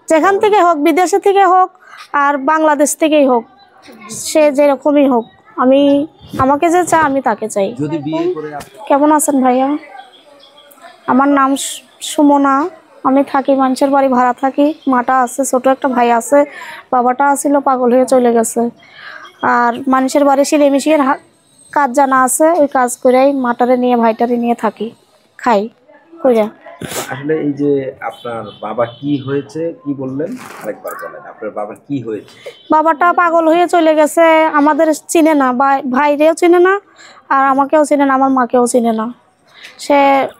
যেখান থেকে হোক, বিদেশে থেকে হোক আর বাংলাদেশ থেকেই হোক, সে যেরকমই হোক, আমাকে যে চায় আমি তাকে চাই। যদি বিয়ে করে কেমন আছেন ভাইয়া? আমার নাম সুমনা। আমি থাকি মানুষের বাড়ি, ভাড়া থাকি। মাটা আছে, ছোট একটা ভাই আছে, বাবাটা আছিল পাগল হয়ে চলে গেছে। আর মানুষের বাড়ি সিলাই মেশিনের কাজ জানা আছে, ওই কাজ করেই মাটারে নিয়ে ভাইটারে নিয়ে থাকি, খাই কইরা। আসলে এই যে আপনার বাবা কি হয়েছে কি বললেন, আরেকবার বলেন আপনার বাবা কি হয়েছে? বাবাটা পাগল হয়ে চলে গেছে, আমাদের চিনে না, ভাইরেও চিনে না, আর আমাকেও চিনে না, আমার মাকেও চিনে না। সে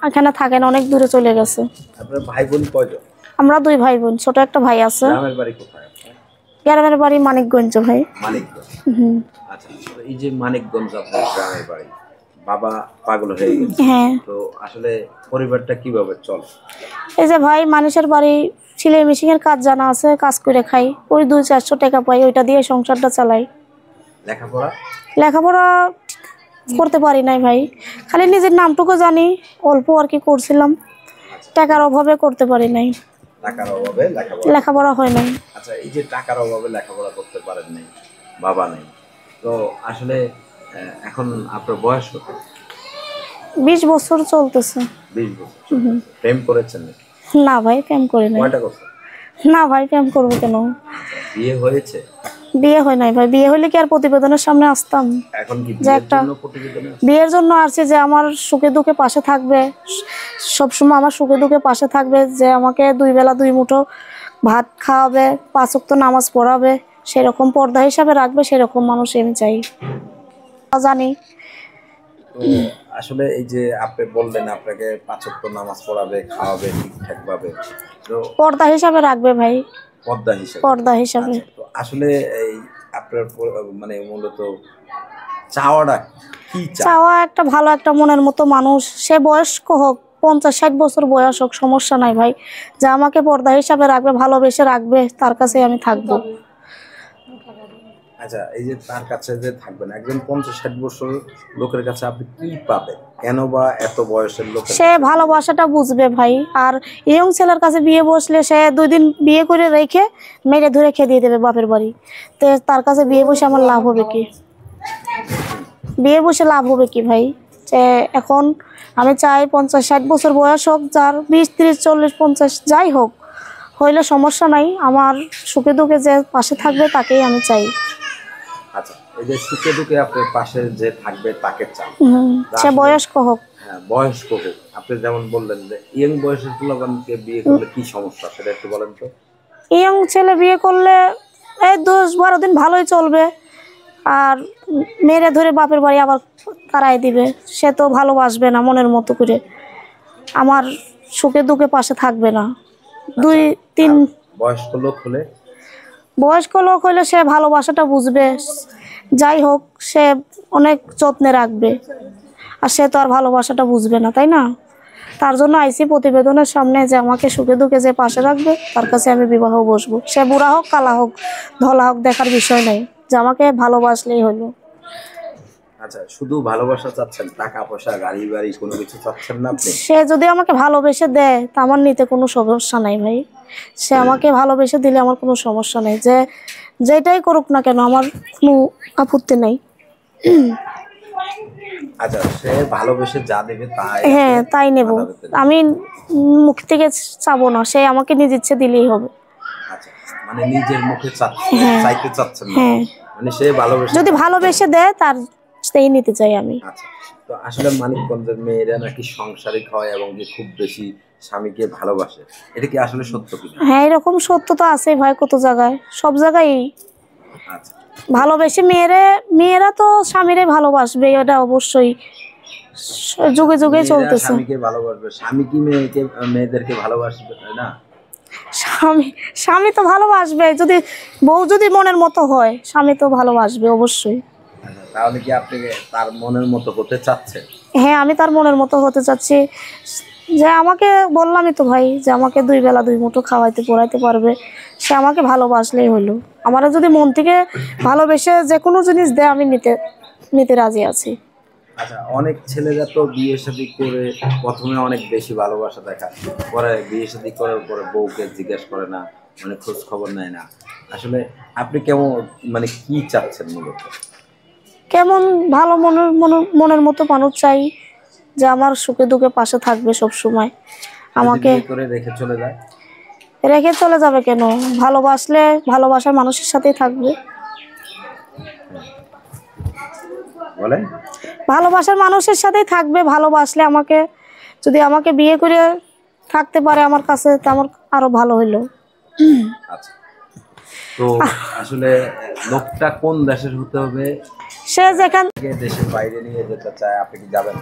এখানে থাকে না, অনেক দূরে চলে গেছে। আপনার ভাই বোন কয়জন? আমরা 2 ভাই বোন, ছোট একটা ভাই আছে। গ্রামের বাড়ি কোথায়? গ্রামের বাড়ি মানিকগঞ্জ ভাই। মানিকগঞ্জ। আচ্ছা, এই যে মানিকগঞ্জ আপনার গ্রামের বাড়ি, বাবা পাগল হয়ে গেছে, হ্যাঁ। তো আসলে পরিবারটা কিভাবে চলে? এই যে ভাই মানুষের বাড়ি সিলাই মেশিনের কাজ জানা আছে, কাজ করে খাই, ওই 200-400 টাকা পাই, ওইটা দিয়ে সংসারটা চালাই। লেখাপড়া করতে পারি নাই ভাই, খালি নিজের নামটুকু জানি, অল্প আর কি করছিলাম, টাকার অভাবে করতে পারি নাই। টাকার অভাবে লেখাপড়া হয় নাই। আচ্ছা, এই যে টাকার অভাবে লেখাপড়া করতে পারেন নাই, বাবা নেই, তো আসলে এখন আপনার বয়স কত? 20 বছর চলতেছে। 20 বছর। প্রেম করেছেন নাকি? না ভাই, প্রেম করি নাই। কয়টা করছেন? না ভাই, প্রেম করবো কেন? বিয়ে হয়েছে? বিয়ে হয় নাই ভাই, বিয়ে হইলে কি আর প্রতিবেদনের সামনে আসতাম? এখন কি যে একটা বিয়ের জন্য আসছে, যে আমার সুখে দুঃখে পাশে থাকবে, সবসময় আমার সুখে দুঃখে পাশে থাকবে, যে আমাকে 2 বেলা 2 মুঠো ভাত খাওয়াবে, 5 ওয়াক্ত নামাজ পড়াবে, সেরকম পর্দা হিসাবে রাখবে, সেরকম মানুষ আমি চাই। জানি আসলে এই যে আপনি বললেন আপনাকে 5 ওয়াক্ত নামাজ পড়াবে, খাওয়াবে ঠিকঠাক ভাবে, তো পর্দা হিসাবে রাখবে ভাই, পর্দা হিসাবে। তো আসলে এই আপনার মানে মূলত চাওয়াটা কি? চাওয়া একটা ভালো একটা মনের মতো মানুষ, সে বয়স্ক হোক, 50-60 বছর বয়স হোক, সমস্যা নাই ভাই, যে আমাকে পর্দা হিসাবে রাখবে, ভালোবেসে রাখবে, তার কাছে আমি থাকবো। আচ্ছা, এই যে তার কাছে যে থাকবেন, একজন 50-60 বছর লোকের কাছে আপনি কি পাবেন? কেন বা এত বয়সের লোক? সে ভালোবাসাটা বুঝবে ভাই। আর ইয়ং ছেলের কাছে বিয়ে বসলে সে 2 দিন বিয়ে করে রেখে মেরে ধরে খেয়ে দিয়ে দেবে বাপের বাড়ি, তো তার কাছে বিয়ে বসে আমার লাভ হবে কি? বিয়ে বসে লাভ হবে কি ভাই? যে এখন আমি চাই 50-60 বছর বয়স হোক, যার 20-30-40-50 যাই হোক, হইলে সমস্যা নাই, আমার সুখে দুঃখে যে পাশে থাকবে তাকেই আমি চাই। আচ্ছা, এই যে সুখে দুঃখে আপনার পাশে যে থাকবে তাকে চান, সে বয়স্ক হোক। হ্যাঁ, বয়স্ক হোক। আপনি যেমন বললেন যে ইয়ং বয়সের পোলাপানকে বিয়ে করলে কি সমস্যা, সেটা একটু বলেন তো। ইয়ং ছেলে বিয়ে করলে এই 10-12 দিন ভালোই চলবে, আর মেরে ধরে বাপের বাড়ি আবার তাড়াই দিবে, সে তো ভালোবাসবে না মনের মতো করে, আমার সুখে দুঃখে পাশে থাকবে না। 2-3 বয়স্ক লোক হলে সে ভালোবাসাটা বুঝবে, যাই হোক সে অনেক যত্নে রাখবে, আর সে তো আর ভালোবাসাটা বুঝবে না, তাই না? তার জন্য আইসি প্রতিবেদনের সামনে, যে আমাকে সুখে দুঃখে যে পাশে রাখবে তার কাছে আমি বিবাহ বসবো, সে বুড়া হোক, কালা হোক, ধলা হোক, দেখার বিষয় নাই, যে আমাকে ভালোবাসলেই হলো। আচ্ছা, শুধু ভালোবাসা চাচ্ছেন, টাকা পয়সা গাড়ি বাড়ি কোনো কিছু চাচ্ছেন না আপনি? সে যদি আমাকে ভালোবেসে দেয় তা আমার নিতে কোনো সমস্যা নাই ভাই, সে আমাকে ভালোবেসে দিলে আমার কোনো সমস্যা নেই, যে যেটাই করুক না কেন আমার কোনো আপত্তি নেই। আচ্ছা, সে ভালোবেসে যা দেবে তাই? হ্যাঁ, তাই নেব, আমি মুখ থেকে চাবো না, সে আমাকে নিজ ইচ্ছে দিলেই হবে। আচ্ছা, মানে নিজের মুখে চাইতে চাচ্ছেন না, মানে সে ভালোবেসে, যদি ভালোবেসে দেয় তার সেই নিতে চাই আমি। আচ্ছা, তো আসলে মানিকগঞ্জের মেয়েরা নাকি সাংসারিক হয় এবং যে খুব বেশি স্বামীকে ভালোবাসে, এটা কি আসলে সত্য কিনা? হ্যাঁ, এরকম সত্য তো আছে ভাই, কত জায়গায়, সব জায়গায়। আচ্ছা, ভালোবেসে মেয়েরা তো স্বামীরে ভালোবাসবে, এটা অবশ্যই যুগে যুগে চলতেছে। স্বামীকে ভালোবাসবে, স্বামী কি মেয়েদেরকে ভালোবাসবে না? স্বামী তো ভালোবাসবে, যদি বউ যদি মনের মতো হয়, স্বামী তো ভালোবাসবে অবশ্যই। তাহলে কি আপনি তার মনের মতো হতে চাচ্ছেন? হ্যাঁ, আমি তার মনের মতো হতে চাচ্ছি, যে আমাকে বললামই তো ভাই, যে আমাকে 2 বেলা 2 মুঠো খাওয়াইতে পড়াইতে পারবে, সে আমাকে ভালোবাসলেই হলো। আমারও যদি মন থেকে ভালোবেসে যে কোনো জিনিস দেয়, আমি নিতে রাজি আছি। আচ্ছা, অনেক ছেলেরা তো বিয়ে শাদী করে প্রথমে অনেক বেশি ভালোবাসা দেখায়, পরে বিয়ে শাদী করার পরে বউকে জিজ্ঞেস করে না, মানে খোঁজ খবর নেয় না। আসলে আপনি কেমন, মানে কি চাচ্ছেন মূলত? কেমন ভালো মনের মতো মানুষ চাই, যে আমার সুখে দুঃখে পাশে থাকবে সব সময়। যদি আমাকে বিয়ে করে রেখে চলে যায়? রেখে চলে যাবে কেন? ভালোবাসলে ভালোবাসার মানুষের সাথেই থাকবে। বলেন। ভালোবাসার মানুষের সাথেই থাকবে, ভালোবাসলে আমাকে, যদি আমাকে বিয়ে করে থাকতে পারে আমার কাছে, তা আমার আরো ভালো হইলো। আচ্ছা, তো আসলে লোকটা কোন দেশের হতে হবে? সে যেখান থেকে দেশের বাইরে নিয়ে যেতে চায়, আপনি কি যাবেন?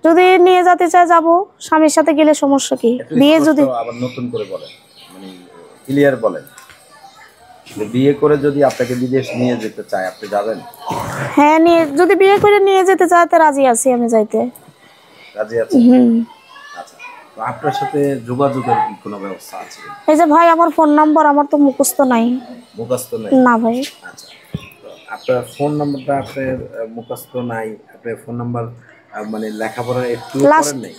যদি নিয়ে যেতে চায় যাবো, স্বামীর সাথে গেলে সমস্যা কি? একটু বিয়ে স্পষ্ট যদি আবার নতুন করে বলেন, মানে ক্লিয়ার বলেন যে বিয়ে করে যদি আপনাকে বিদেশ নিয়ে যেতে চায়, আপনি যাবেন? হ্যাঁ, যদি বিয়ে করে নিয়ে যেতে চায় তো রাজি আছি আমি যাইতে। রাজি আছে? আচ্ছা, তো আপনার সাথে যোগাযোগের কি কোনো ব্যবস্থা আছে? এই যে ভাই, আমার ফোন নাম্বার আমার তো মুখস্থ নাই। মুখস্থ নেই? না ভাই। আচ্ছা, তো আপনার ফোন নাম্বারটা আপনার মুখস্থ নাই, আপনার ফোন নাম্বার মানে লেখাপড়া একটু করেন নাই?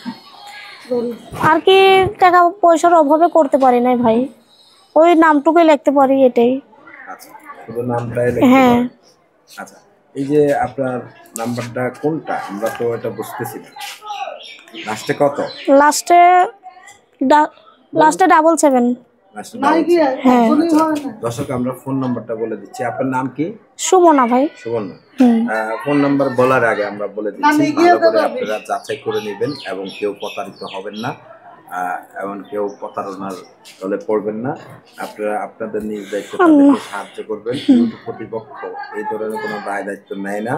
আর কি, টাকা পয়সার অভাবে করতে পারি নাই ভাই, ওই নামটুকুই লিখতে পারি, এটাই। আচ্ছা, শুধু নামটাই লিখতে হ্যাঁ। পারেন। আচ্ছা, এই যে আপনার নাম্বারটা কোনটা, আমরা তো এটা বুঝতেছি না। লাস্টে কত? লাস্টে 777। লাস্টে ডাবল সেভেন। হ্যাঁ। আচ্ছা, দর্শক আমরা ফোন নাম্বারটা বলে দিচ্ছি। আপনার নাম কি? সুমনা ভাই। সুবর্ণা। ফোন নাম্বার বলার আগে আমরা বলে দিচ্ছি, ভালো করে আপনারা যাচাই করে নেবেন এবং কেউ প্রতারিত হবেন না, এমন কেউ প্রতারণার দলে পড়বেন না। আপনারা আপনাদের নিজ দায়িত্ব তাদেরকে সাহায্য করবেন। ইউটিউব কর্তৃপক্ষ এই ধরনের কোনো দায় দায়িত্ব নেয় না,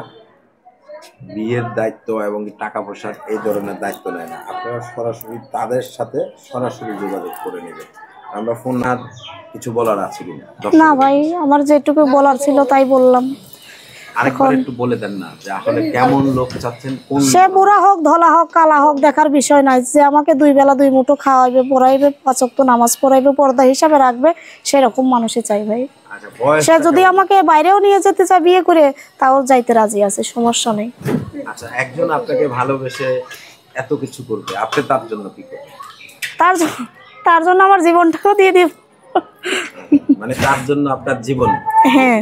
বিয়ের দায়িত্ব এবং টাকা পয়সার এই ধরনের দায়িত্ব নেয় না। আপনারা সরাসরি তাদের সাথে সরাসরি যোগাযোগ করে নেবেন। আমরা ফোন আর কিছু বলার আছে কিনা? না ভাই, আমার যেটুকু বলার ছিল তাই বললাম। আরেকবার একটু বলে দেন না যে আসলে কেমন লোক চাচ্ছেন, কোন সে বুড়া হোক, ধলা হোক, কালা হোক, দেখার বিষয় নাই। যে আমাকে 2 বেলা 2 মুঠো খাওয়াইবে, পড়াইবে, 5 ওয়াক্ত নামাজ পড়াইবে, পর্দা হিসাবে রাখবে, সেরকম মানুষই চাই ভাই। আচ্ছা, বয়স সে যদি আমাকে বাইরেও নিয়ে যেতে চায় বিয়ে করে, তাও যাইতে রাজি আছে, সমস্যা নেই। আচ্ছা, একজন আপনাকে ভালোবেসে এত কিছু করবে, আপনি তার জন্য কি করবেন? তার জন্য আমার জীবনটাও দিয়ে দিব। মানে তার জন্য আপনার জীবন? হ্যাঁ,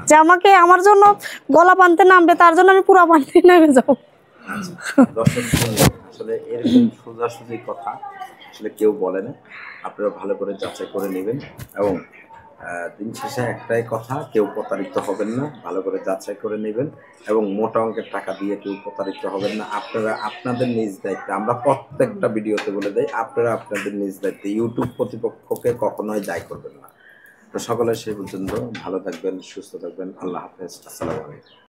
যে আমাকে আমার জন্য গলা বানতে নামবে, তার জন্য আমি পুরা বানতে নেমে যাবো। আচ্ছা, দর্শক শুনলেন, আসলে এরকম সোজাসুজি কথা আসলে কেউ বলে না। আপনারা ভালো করে যাচাই করে নেবেন এবং দিন শেষে একটাই কথা, কেউ প্রতারিত হবেন না, ভালো করে যাচাই করে নেবেন এবং মোটা অঙ্কের টাকা দিয়ে কেউ প্রতারিত হবেন না। আপনারা আপনাদের নিজ দায়িত্বে, আমরা প্রত্যেকটা ভিডিওতে বলে দেই, আপনারা আপনাদের নিজ দায়িত্বে ইউটিউব কর্তৃপক্ষকে কখনোই দায়ী করবেন না। তো সকলে সেই পর্যন্ত ভালো থাকবেন, সুস্থ থাকবেন। আল্লাহ হাফেজ, আসসালামু আলাইকুম।